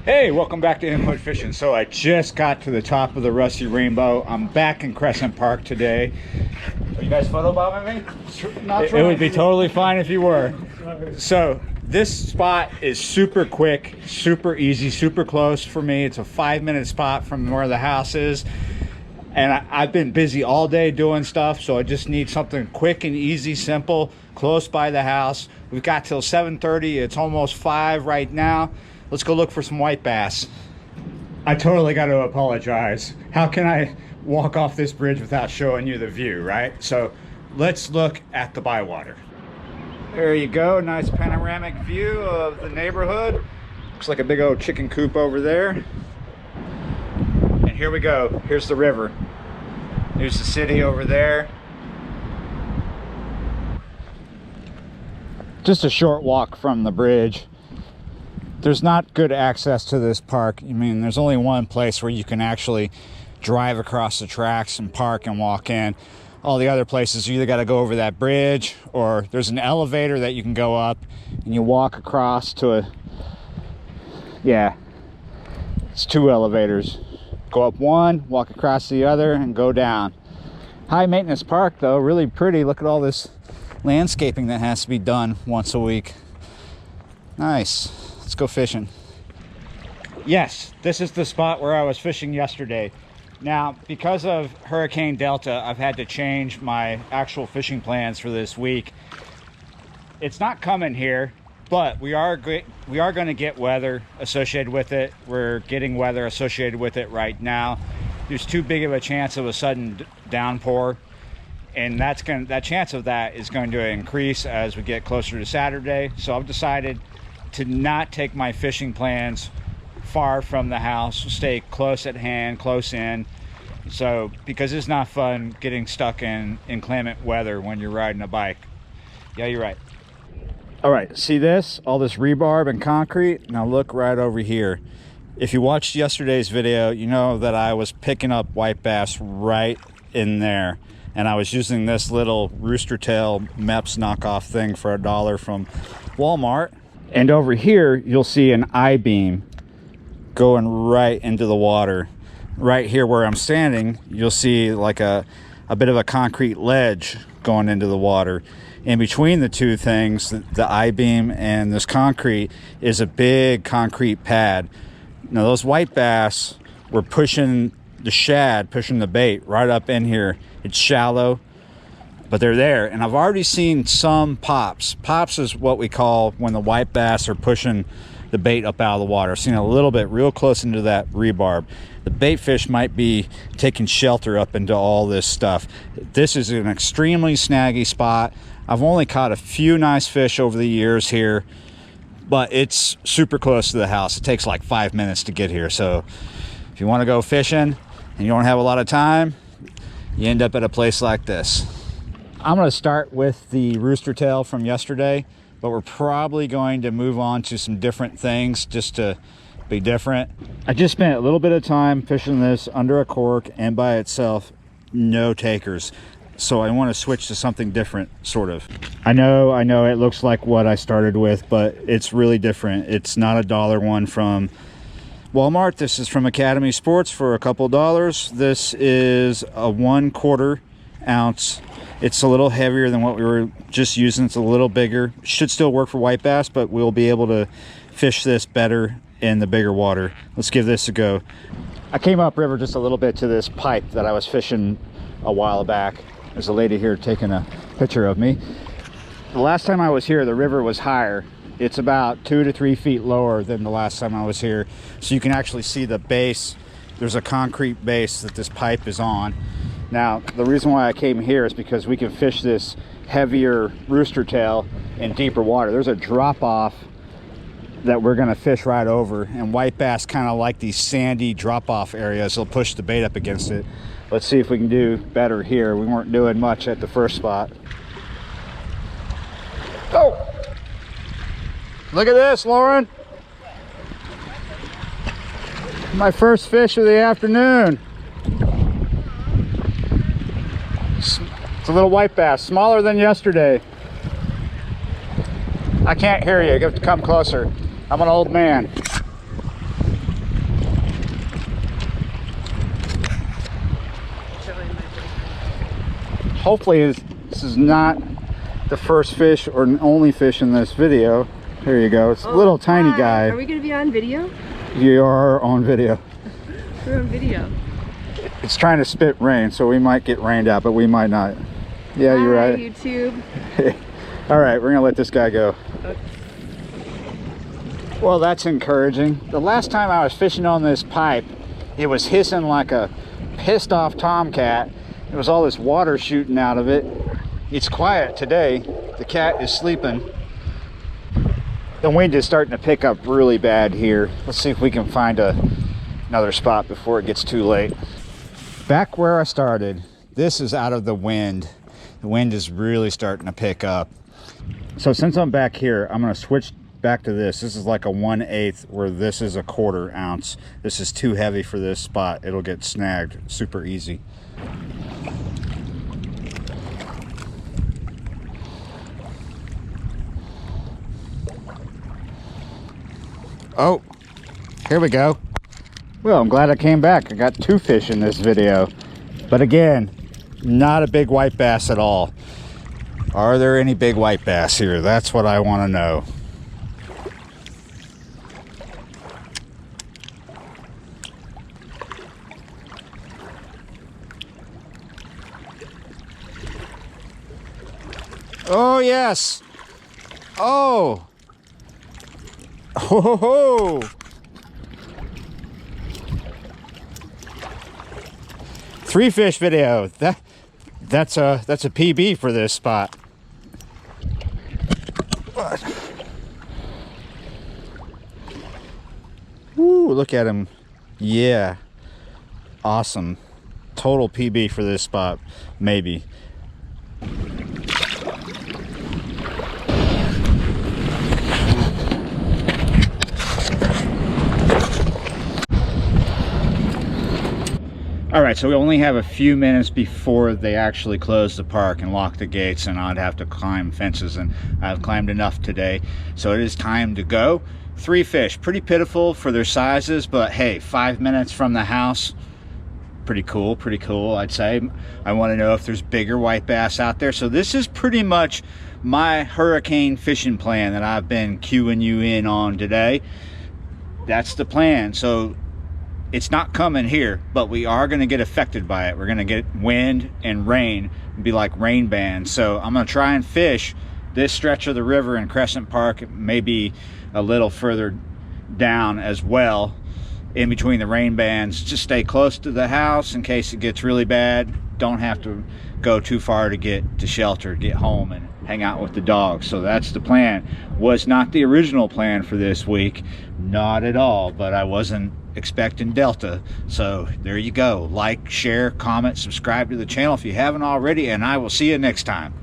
Hey, welcome back to Input Fishing. So I just got to the top of the Rusty Rainbow. I'm back in Crescent Park today. Are you guys photobombing me? It would be totally fine if you were. So this spot is super quick, super easy, super close for me. It's a 5-minute spot from where the house is. And I've been busy all day doing stuff, so I just need something quick and easy, simple, close by the house. We've got till 7:30. It's almost 5 right now. Let's go look for some white bass. I totally got to apologize. How can I walk off this bridge without showing you the view, right? So let's look at the Bywater. There you go, nice panoramic view of the neighborhood. Looks like a big old chicken coop over there. And here we go, here's the river. There's the city over there. Just a short walk from the bridge. There's not good access to this park. I mean, there's only one place where you can actually drive across the tracks and park and walk in. All the other places, you either got to go over that bridge, or there's an elevator that you can go up and you walk across to a, yeah, it's 2 elevators. Go up one, walk across the other, and go down. High maintenance park though, really pretty. Look at all this landscaping that has to be done once a week. Nice. Let's go fishing. Yes, this is the spot where I was fishing yesterday. Now, because of Hurricane Delta, I've had to change my actual fishing plans for this week. It's not coming here, but we are going to get weather associated with it. We're getting weather associated with it right now. There's too big of a chance of a sudden downpour, and that chance of that is going to increase as we get closer to Saturday. So I've decided to not take my fishing plans far from the house, stay close at hand, close in. So, because it's not fun getting stuck in inclement weather when you're riding a bike. Yeah, you're right. All right, see this? All this rebarb and concrete? Now look right over here. If you watched yesterday's video, you know that I was picking up white bass right in there. And I was using this little Rooster Tail MEPS knockoff thing for $1 from Walmart. And over here, you'll see an I-beam going right into the water. Right here where I'm standing, you'll see like a bit of a concrete ledge going into the water. In between the two things, the I-beam and this concrete, is a big concrete pad. Now those white bass were pushing the shad, pushing the bait right up in here. It's shallow, but they're there, and I've already seen some pops. Pops is what we call when the white bass are pushing the bait up out of the water. I've seen a little bit real close into that rebarb. The bait fish might be taking shelter up into all this stuff. This is an extremely snaggy spot. I've only caught a few nice fish over the years here, but it's super close to the house. It takes like 5 minutes to get here. So if you want to go fishing and you don't have a lot of time, you end up at a place like this. I'm going to start with the Rooster Tail from yesterday, but we're probably going to move on to some different things just to be different. I just spent a little bit of time fishing this under a cork and by itself, no takers. So I want to switch to something different, sort of. I know it looks like what I started with, but it's really different. It's not a $1 one from Walmart. This is from Academy Sports for a couple dollars. This is a 1/4 ounce. It's a little heavier than what we were just using. It's a little bigger. Should still work for white bass, but we'll be able to fish this better in the bigger water. Let's give this a go. I came upriver just a little bit to this pipe that I was fishing a while back. There's a lady here taking a picture of me. The last time I was here, the river was higher. It's about 2 to 3 feet lower than the last time I was here. So you can actually see the base. There's a concrete base that this pipe is on. Now, the reason why I came here is because we can fish this heavier Rooster Tail in deeper water. There's a drop off that we're gonna fish right over, and white bass kind of like these sandy drop off areas. They'll push the bait up against it. Let's see if we can do better here. We weren't doing much at the first spot. Oh! Look at this, Lauren. My first fish of the afternoon. It's a little white bass, smaller than yesterday. I can't hear you, you have to come closer. I'm an old man. hopefully this is not the first fish or only fish in this video. There you go. It's a little tiny guy. Are we going to be on video? You are on video. We're on video. It's trying to spit rain, so we might get rained out, but we might not. Yeah, Hi, you're right. YouTube. All right, we're gonna let this guy go. Okay. Well, that's encouraging. The last time I was fishing on this pipe, it was hissing like a pissed off tomcat. There was all this water shooting out of it. It's quiet today. The cat is sleeping. The wind is starting to pick up really bad here. Let's see if we can find another spot before it gets too late. Back where I started, this is out of the wind. The wind is really starting to pick up. So since I'm back here, I'm gonna switch back to this. This is like a 1/8, where this is a 1/4 ounce. This is too heavy for this spot. It'll get snagged super easy. Oh, here we go. Well, I'm glad I came back. I got 2 fish in this video. But again, not a big white bass at all. Are there any big white bass here? That's what I want to know. Oh, yes. Oh. Ho, ho, ho. 3 fish video. That's a PB for this spot. Woo, look at him. Yeah. Awesome. Total PB for this spot, maybe. All right, so we only have a few minutes before they actually close the park and lock the gates, and I'd have to climb fences, and I've climbed enough today. So it is time to go. 3 fish, pretty pitiful for their sizes, but hey, 5 minutes from the house, pretty cool, I'd say. I want to know if there's bigger white bass out there. So this is pretty much my hurricane fishing plan that I've been cueing you in on today. That's the plan. So it's not coming here, but we are going to get affected by it. We're going to get wind and rain, be like rain bands. So I'm going to try and fish this stretch of the river in Crescent Park, maybe a little further down as well, in between the rain bands. Just stay close to the house in case it gets really bad. Don't have to go too far to get to shelter, get home and hang out with the dogs. So that's the plan. Was not the original plan for this week, not at all, but I wasn't expecting Delta. So there you go. Like, share, comment, subscribe to the channel if you haven't already, and I will see you next time.